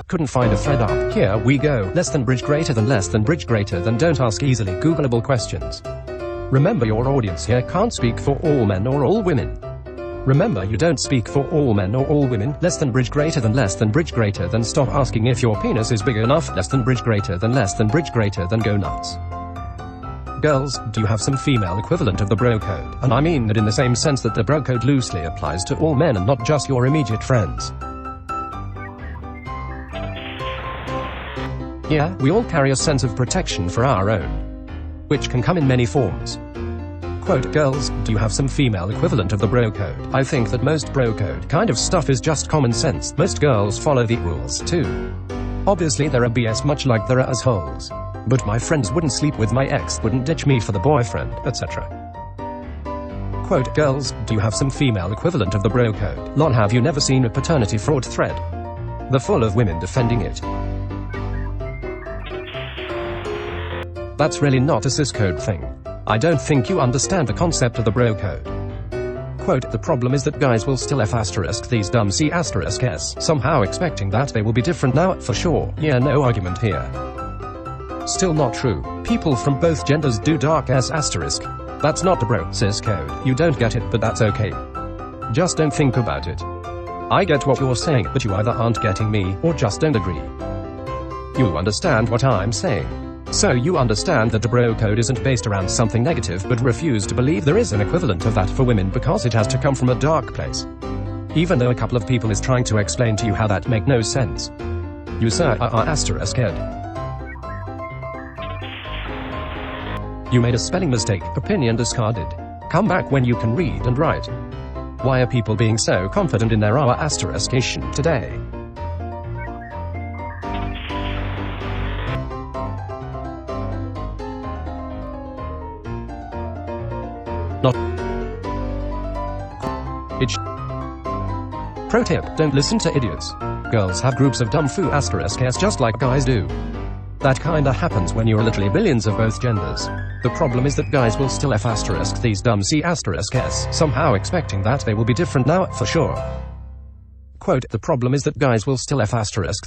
couldn't find a thread up. Here we go. Less than bridge greater than less than bridge greater than. Don't ask easily Googleable questions. Remember, your audience here can't speak for all men or all women. Remember, you don't speak for all men or all women. Less than bridge greater than less than bridge greater than. Stop asking if your penis is big enough. Less than bridge greater than less than bridge greater than. Go nuts. Girls, do you have some female equivalent of the bro code? And I mean that in the same sense that the bro code loosely applies to all men and not just your immediate friends. Yeah, we all carry a sense of protection for our own, which can come in many forms. Quote, girls, do you have some female equivalent of the bro code? I think that most bro code kind of stuff is just common sense. Most girls follow the rules too. Obviously there are BS much like there are assholes. But my friends wouldn't sleep with my ex, wouldn't ditch me for the boyfriend, etc. Quote, girls, do you have some female equivalent of the bro code? Lol, have you never seen a paternity fraud thread? They're full of women defending it. That's really not a cis code thing. I don't think you understand the concept of the bro code. Quote, the problem is that guys will still f* these dumb c*s, somehow expecting that they will be different now, for sure. Yeah, no argument here. Still not true. People from both genders do dark s**. That's not the bro cis code. You don't get it, but that's okay. Just don't think about it. I get what you're saying, but you either aren't getting me, or just don't agree. You understand what I'm saying. So you understand that the bro code isn't based around something negative, but refuse to believe there is an equivalent of that for women because it has to come from a dark place. Even though a couple of people is trying to explain to you how that make no sense. You sir are *ed. You made a spelling mistake, opinion discarded. Come back when you can read and write. Why are people being so confident in their *ation today? Not it. Pro tip, don't listen to idiots. Girls have groups of dumb foo *s just like guys do. That kinda happens when you're literally billions of both genders. The problem is that guys will still f* these dumb c*s, somehow expecting that they will be different now, for sure. Quote, the problem is that guys will still f*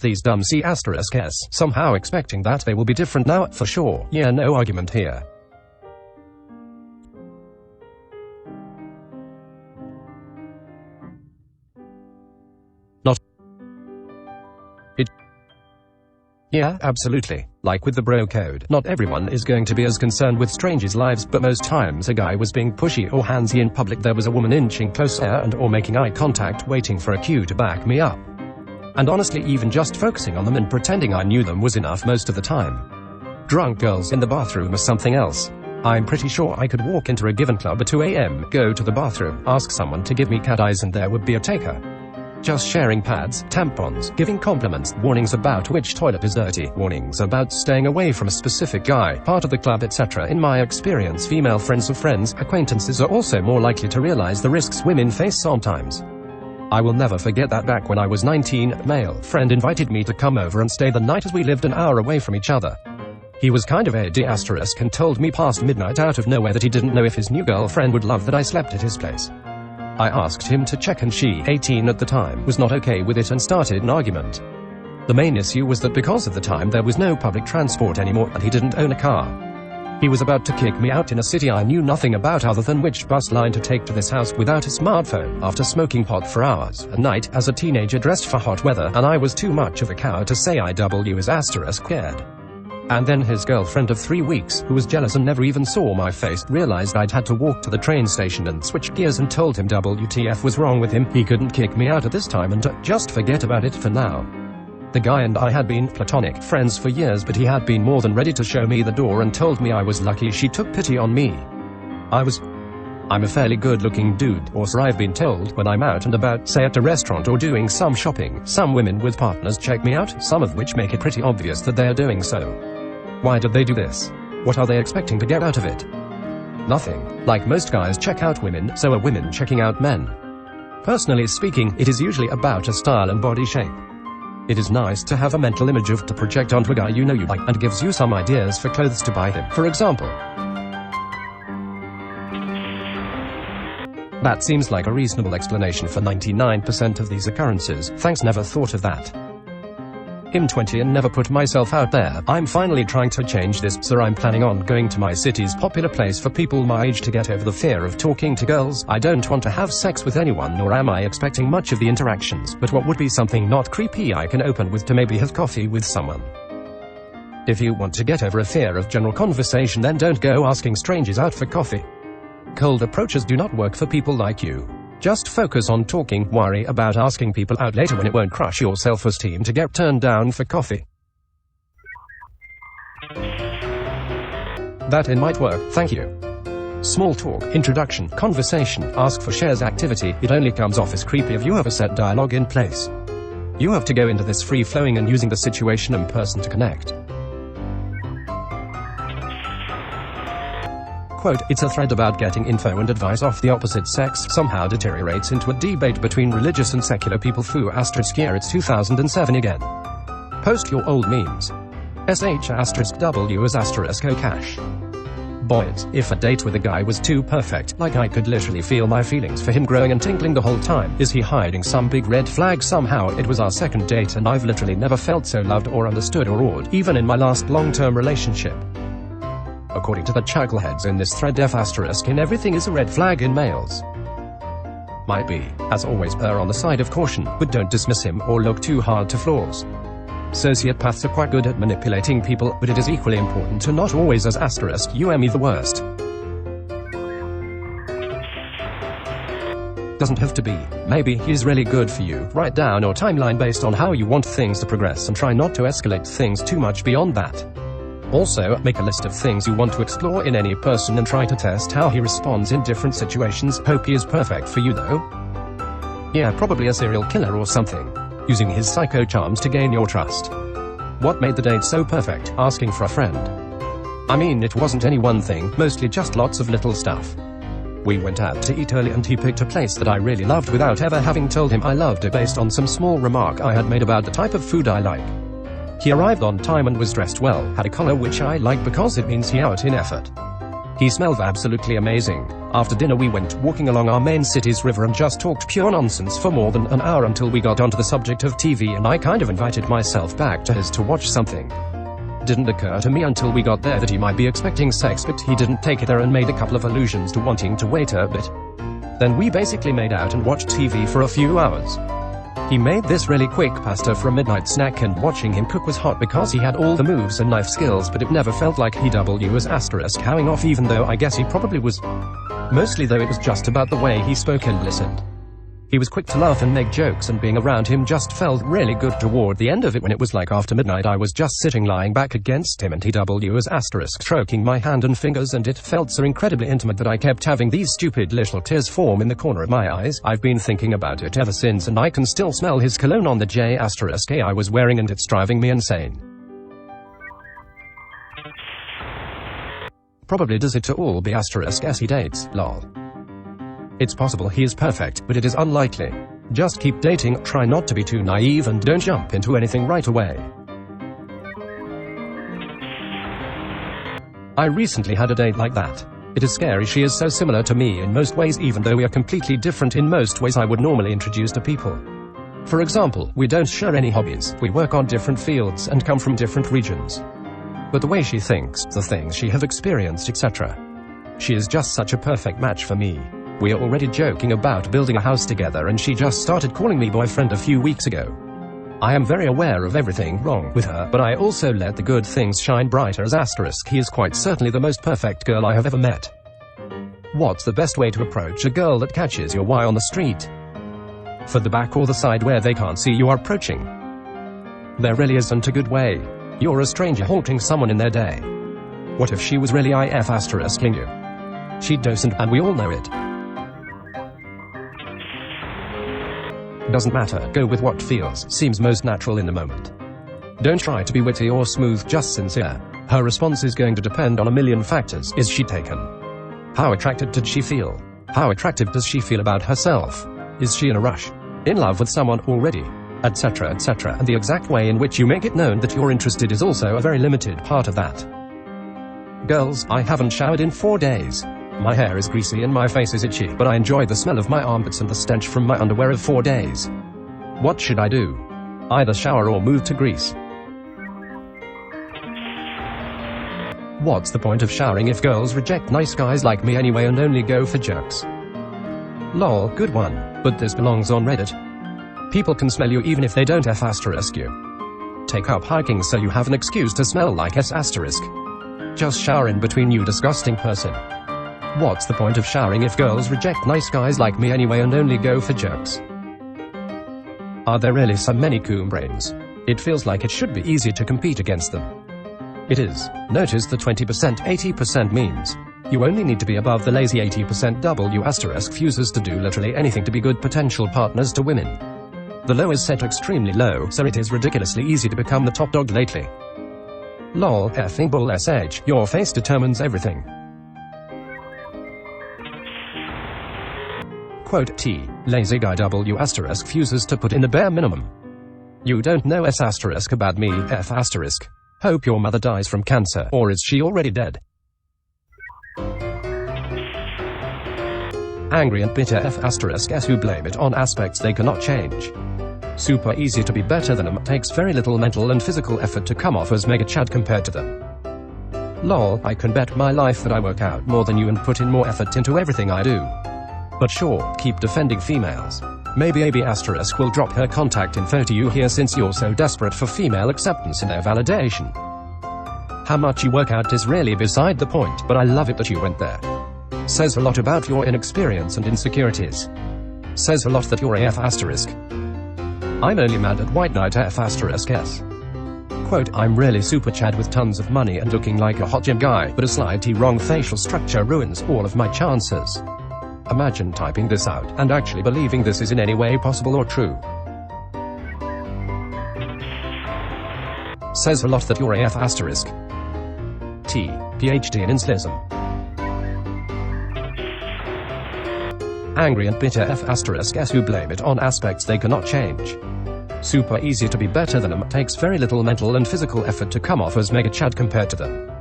these dumb c*s, somehow expecting that they will be different now, for sure. Yeah, no argument here. Not it. Yeah, absolutely. Like with the bro code, not everyone is going to be as concerned with strangers' lives, but most times a guy was being pushy or handsy in public, there was a woman inching closer and or making eye contact, waiting for a cue to back me up. And honestly, even just focusing on them and pretending I knew them was enough most of the time. Drunk girls in the bathroom are something else. I'm pretty sure I could walk into a given club at 2 AM, go to the bathroom, ask someone to give me cat eyes and there would be a taker. Just sharing pads, tampons, giving compliments, warnings about which toilet is dirty, warnings about staying away from a specific guy, part of the club, etc. In my experience, female friends of friends, acquaintances are also more likely to realize the risks women face sometimes. I will never forget that back when I was 19, a male friend invited me to come over and stay the night as we lived an hour away from each other. He was kind of a d** and told me past midnight out of nowhere that he didn't know if his new girlfriend would love that I slept at his place. I asked him to check and she, 18 at the time, was not okay with it and started an argument. The main issue was that because at the time there was no public transport anymore and he didn't own a car. He was about to kick me out in a city I knew nothing about other than which bus line to take to this house without a smartphone, after smoking pot for hours a night as a teenager dressed for hot weather, and I was too much of a coward to say I was *scared. And then his girlfriend of 3 weeks, who was jealous and never even saw my face, realized I'd had to walk to the train station and switch gears and told him WTF was wrong with him. He couldn't kick me out at this time and to just forget about it for now. The guy and I had been platonic friends for years, but he had been more than ready to show me the door and told me I was lucky she took pity on me. I'm a fairly good-looking dude, or so I've been told, when I'm out and about, say at a restaurant or doing some shopping. Some women with partners check me out, some of which make it pretty obvious that they're doing so. Why did they do this? What are they expecting to get out of it? Nothing. Like most guys check out women, so are women checking out men. Personally speaking, it is usually about a style and body shape. It is nice to have a mental image of to project onto a guy you know you like, and gives you some ideas for clothes to buy him, for example. That seems like a reasonable explanation for 99% of these occurrences. Thanks, never thought of that. I'm 20 and never put myself out there. I'm finally trying to change this, so I'm planning on going to my city's popular place for people my age to get over the fear of talking to girls. I don't want to have sex with anyone, nor am I expecting much of the interactions, but what would be something not creepy I can open with to maybe have coffee with someone? If you want to get over a fear of general conversation, then don't go asking strangers out for coffee. Cold approaches do not work for people like you. Just focus on talking, worry about asking people out later when it won't crush your self-esteem to get turned down for coffee. That might work, thank you. Small talk, introduction, conversation, ask for shares activity. It only comes off as creepy if you have a set dialogue in place. You have to go into this free-flowing and using the situation and person to connect. Quote, it's a thread about getting info and advice off the opposite sex somehow deteriorates into a debate between religious and secular people. Foo asterisk year, it's 2007 again. Post your old memes. SH asterisk W as asterisk O cash. Boys, if a date with a guy was too perfect, like I could literally feel my feelings for him growing and tingling the whole time, is he hiding some big red flag somehow? It was our second date and I've literally never felt so loved or understood or awed, even in my last long-term relationship. According to the chuckleheads in this thread, F asterisk in everything is a red flag in males. Might be. As always, err on the side of caution, but don't dismiss him or look too hard to flaws. Sociopaths are quite good at manipulating people, but it is equally important to not always as asterisk me the worst. Doesn't have to be. Maybe he's really good for you. Write down your timeline based on how you want things to progress and try not to escalate things too much beyond that. Also, make a list of things you want to explore in any person and try to test how he responds in different situations. Hope he is perfect for you though. Yeah, probably a serial killer or something. Using his psycho charms to gain your trust. What made the date so perfect? Asking for a friend. I mean, it wasn't any one thing, mostly just lots of little stuff. We went out to eat early and he picked a place that I really loved without ever having told him I loved it based on some small remark I had made about the type of food I like. He arrived on time and was dressed well, had a collar which I like because it means he out in effort. He smelled absolutely amazing. After dinner we went walking along our main city's river and just talked pure nonsense for more than an hour until we got onto the subject of TV and I kind of invited myself back to his to watch something. Didn't occur to me until we got there that he might be expecting sex, but he didn't take it there and made a couple of allusions to wanting to wait a bit. Then we basically made out and watched TV for a few hours. He made this really quick pasta for a midnight snack and watching him cook was hot because he had all the moves and knife skills, but it never felt like he was asterisk howing off, even though I guess he probably was. Mostly though it was just about the way he spoke and listened. He was quick to laugh and make jokes and being around him just felt really good. Toward the end of it when it was like after midnight I was just sitting lying back against him and he was asterisk stroking my hand and fingers and it felt so incredibly intimate that I kept having these stupid little tears form in the corner of my eyes. I've been thinking about it ever since and I can still smell his cologne on the J asterisk A I was wearing and it's driving me insane. Probably does it to all be asterisk S he dates, lol. It's possible he is perfect, but it is unlikely. Just keep dating, try not to be too naive and don't jump into anything right away. I recently had a date like that. It is scary, she is so similar to me in most ways even though we are completely different in most ways I would normally introduce to people. For example, we don't share any hobbies, we work on different fields and come from different regions. But the way she thinks, the things she have experienced, etc. She is just such a perfect match for me. We are already joking about building a house together and she just started calling me boyfriend a few weeks ago. I am very aware of everything wrong with her, but I also let the good things shine brighter as asterisk he is quite certainly the most perfect girl I have ever met. What's the best way to approach a girl that catches your eye on the street? For the back or the side where they can't see you are approaching? There really isn't a good way. You're a stranger halting someone in their day. What if she was really IF asterisking you? She doesn't, and we all know it. Doesn't matter, go with what seems most natural in the moment. Don't try to be witty or smooth, just sincere. Her response is going to depend on a million factors. Is she taken? How attracted did she feel? How attractive does she feel about herself? Is she in a rush? In love with someone already? Etc, etc. And the exact way in which you make it known that you're interested is also a very limited part of that. Girls, I haven't showered in 4 days. My hair is greasy and my face is itchy, but I enjoy the smell of my armpits and the stench from my underwear of 4 days. What should I do? Either shower or move to Greece. What's the point of showering if girls reject nice guys like me anyway and only go for jerks? Lol, good one, but this belongs on Reddit. People can smell you even if they don't F*** you. Take up hiking so you have an excuse to smell like S***. Just shower in between, you disgusting person. What's the point of showering if girls reject nice guys like me anyway and only go for jerks? Are there really so many coon brains? It feels like it should be easy to compete against them. It is. Notice the 20%, 80% memes. You only need to be above the lazy 80% W** fuses to do literally anything to be good potential partners to women. The low is set extremely low, so it is ridiculously easy to become the top dog lately. Lol, effing bull sh, your face determines everything. Quote T, lazy guy W** fuses to put in the bare minimum. You don't know S** about me, F***. Hope your mother dies from cancer, or is she already dead? Angry and bitter F***s who blame it on aspects they cannot change. Super easy to be better than them, takes very little mental and physical effort to come off as mega chad compared to them. Lol, I can bet my life that I work out more than you and put in more effort into everything I do. But sure, keep defending females. Maybe AB** will drop her contact info to you here since you're so desperate for female acceptance and their validation. How much you work out is really beside the point, but I love it that you went there. Says a lot about your inexperience and insecurities. Says a lot that you're a F***. I'm only mad at white knight F***s. Quote, I'm really super chad with tons of money and looking like a hot gym guy, but a slightly wrong facial structure ruins all of my chances. Imagine typing this out and actually believing this is in any way possible or true. Says a lot that you're a F***. T, PhD in Inslism. Angry and bitter F***s who blame it on aspects they cannot change. Super easy to be better than them, takes very little mental and physical effort to come off as mega chad compared to them.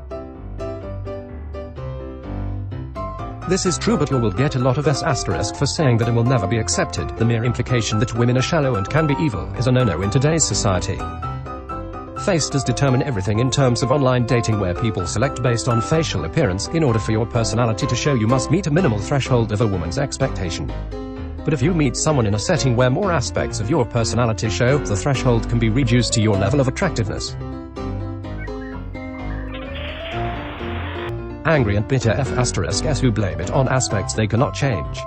This is true, but you will get a lot of S** for saying that it will never be accepted. The mere implication that women are shallow and can be evil is a no-no in today's society. Face does determine everything in terms of online dating, where people select based on facial appearance. In order for your personality to show, you must meet a minimal threshold of a woman's expectation. But if you meet someone in a setting where more aspects of your personality show, the threshold can be reduced to your level of attractiveness. Angry and bitter F***s who blame it on aspects they cannot change.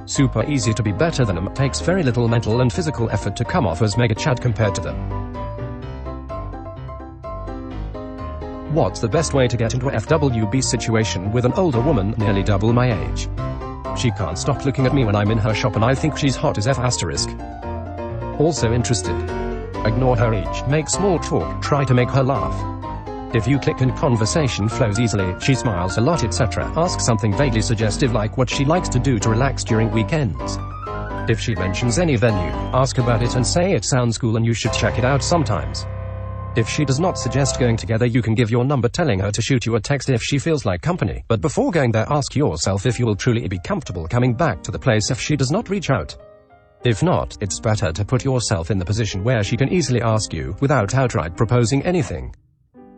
Super easy to be better than them, takes very little mental and physical effort to come off as mega chad compared to them. What's the best way to get into a FWB situation with an older woman nearly double my age? She can't stop looking at me when I'm in her shop and I think she's hot as F***. Also interested. Ignore her age, make small talk, try to make her laugh. If you click and conversation flows easily, she smiles a lot, etc. Ask something vaguely suggestive like what she likes to do to relax during weekends. If she mentions any venue, ask about it and say it sounds cool and you should check it out sometimes. If she does not suggest going together, you can give your number telling her to shoot you a text if she feels like company. But before going there, ask yourself if you will truly be comfortable coming back to the place if she does not reach out. If not, it's better to put yourself in the position where she can easily ask you without outright proposing anything.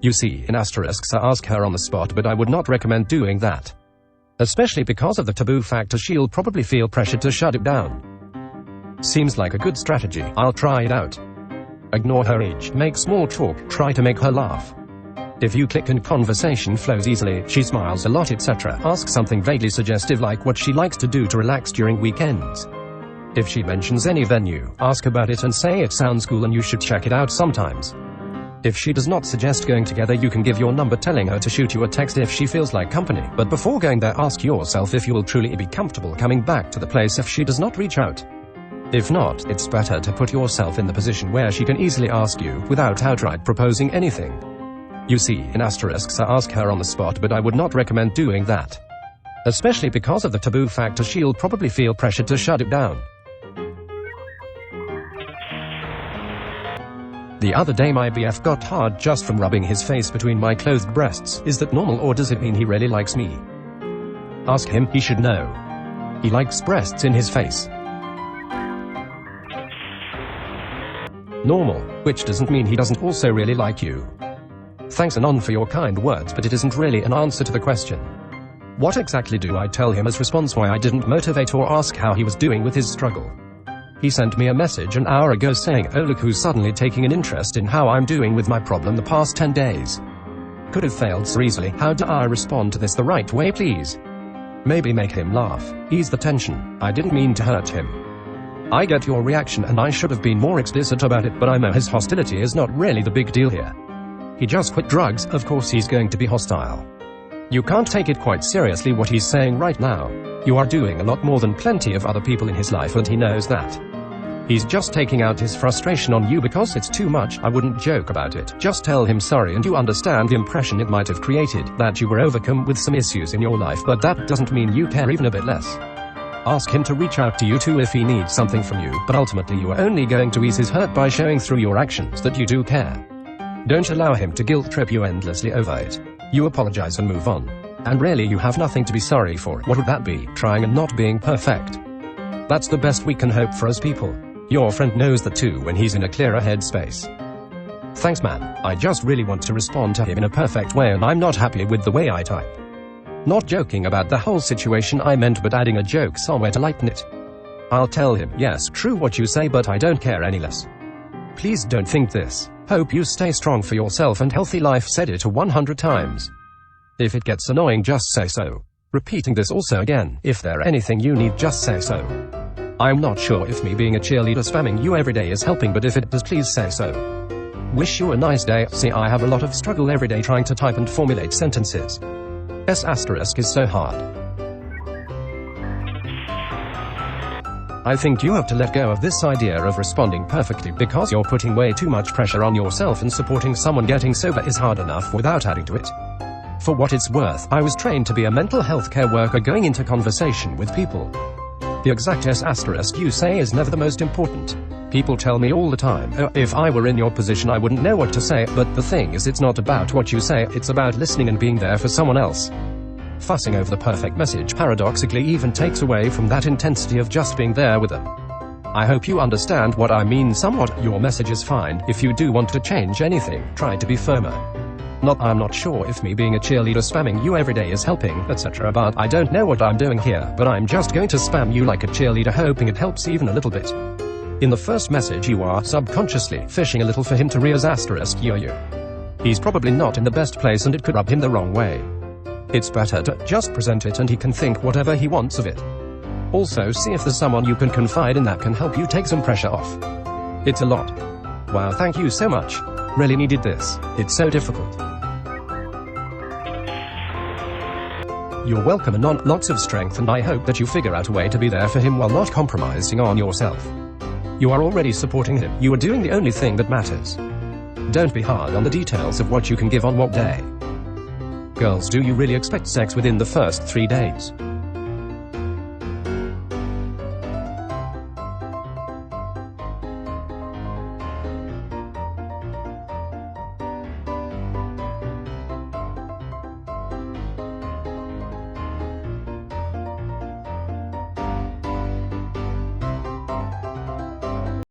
You see, in asterisks, I ask her on the spot, but I would not recommend doing that. Especially because of the taboo factor, she'll probably feel pressured to shut it down. Seems like a good strategy, I'll try it out. Ignore her age, make small talk, try to make her laugh. If you click and conversation flows easily, she smiles a lot, etc. Ask something vaguely suggestive like what she likes to do to relax during weekends. If she mentions any venue, ask about it and say it sounds cool and you should check it out sometimes. If she does not suggest going together, you can give your number telling her to shoot you a text if she feels like company. But before going there, ask yourself if you will truly be comfortable coming back to the place if she does not reach out. If not, it's better to put yourself in the position where she can easily ask you without outright proposing anything. You see, in asterisks, I ask her on the spot, but I would not recommend doing that. Especially because of the taboo factor, she'll probably feel pressured to shut it down. The other day my BF got hard just from rubbing his face between my clothed breasts. Is that normal, or does it mean he really likes me? Ask him, he should know. He likes breasts in his face. normal, which doesn't mean he doesn't also really like you. Thanks Anon for your kind words, but it isn't really an answer to the question. What exactly do I tell him as response why I didn't motivate or ask how he was doing with his struggle? He sent me a message an hour ago saying, oh look who's suddenly taking an interest in how I'm doing with my problem the past 10 days. Could have failed so easily. How do I respond to this the right way, please? Maybe make him laugh, ease the tension. I didn't mean to hurt him. I get your reaction and I should have been more explicit about it, but I know his hostility is not really the big deal here. He just quit drugs, of course he's going to be hostile. You can't take it quite seriously what he's saying right now. You are doing a lot more than plenty of other people in his life and he knows that. He's just taking out his frustration on you because it's too much. I wouldn't joke about it. Just tell him sorry and you understand the impression it might have created, that you were overcome with some issues in your life, but that doesn't mean you care even a bit less. Ask him to reach out to you too if he needs something from you, but ultimately you are only going to ease his hurt by showing through your actions that you do care. Don't allow him to guilt trip you endlessly over it. You apologize and move on. And really you have nothing to be sorry for. What would that be? Trying and not being perfect. That's the best we can hope for as people. Your friend knows that too when he's in a clearer headspace. Thanks man, I just really want to respond to him in a perfect way and I'm not happy with the way I type. Not joking about the whole situation I meant, but adding a joke somewhere to lighten it. I'll tell him, yes, true what you say, but I don't care any less. Please don't think this. Hope you stay strong for yourself and healthy life. Said it 100 times. If it gets annoying, just say so. Repeating this also again. If there anything you need, just say so. I'm not sure if me being a cheerleader spamming you every day is helping, but if it does, please say so. Wish you a nice day. See, I have a lot of struggle every day trying to type and formulate sentences. S** is so hard. I think you have to let go of this idea of responding perfectly because you're putting way too much pressure on yourself, and supporting someone getting sober is hard enough without adding to it. For what it's worth, I was trained to be a mental health care worker going into conversation with people. The exact S** you say is never the most important. People tell me all the time, oh, if I were in your position I wouldn't know what to say, but the thing is it's not about what you say, it's about listening and being there for someone else. Fussing over the perfect message paradoxically even takes away from that intensity of just being there with them. I hope you understand what I mean somewhat. Your message is fine. If you do want to change anything, try to be firmer. I'm not sure if me being a cheerleader spamming you every day is helping, etc., but I don't know what I'm doing here, but I'm just going to spam you like a cheerleader hoping it helps even a little bit. In the first message you are subconsciously fishing a little for him to re-** you. He's probably not in the best place and it could rub him the wrong way. It's better to just present it and he can think whatever he wants of it. Also see if there's someone you can confide in that can help you take some pressure off. It's a lot. Wow, thank you so much. Really needed this. It's so difficult. You're welcome, Anon. Lots of strength, and I hope that you figure out a way to be there for him while not compromising on yourself. You are already supporting him. You are doing the only thing that matters. Don't be hard on the details of what you can give on what day. Girls, do you really expect sex within the first 3 days?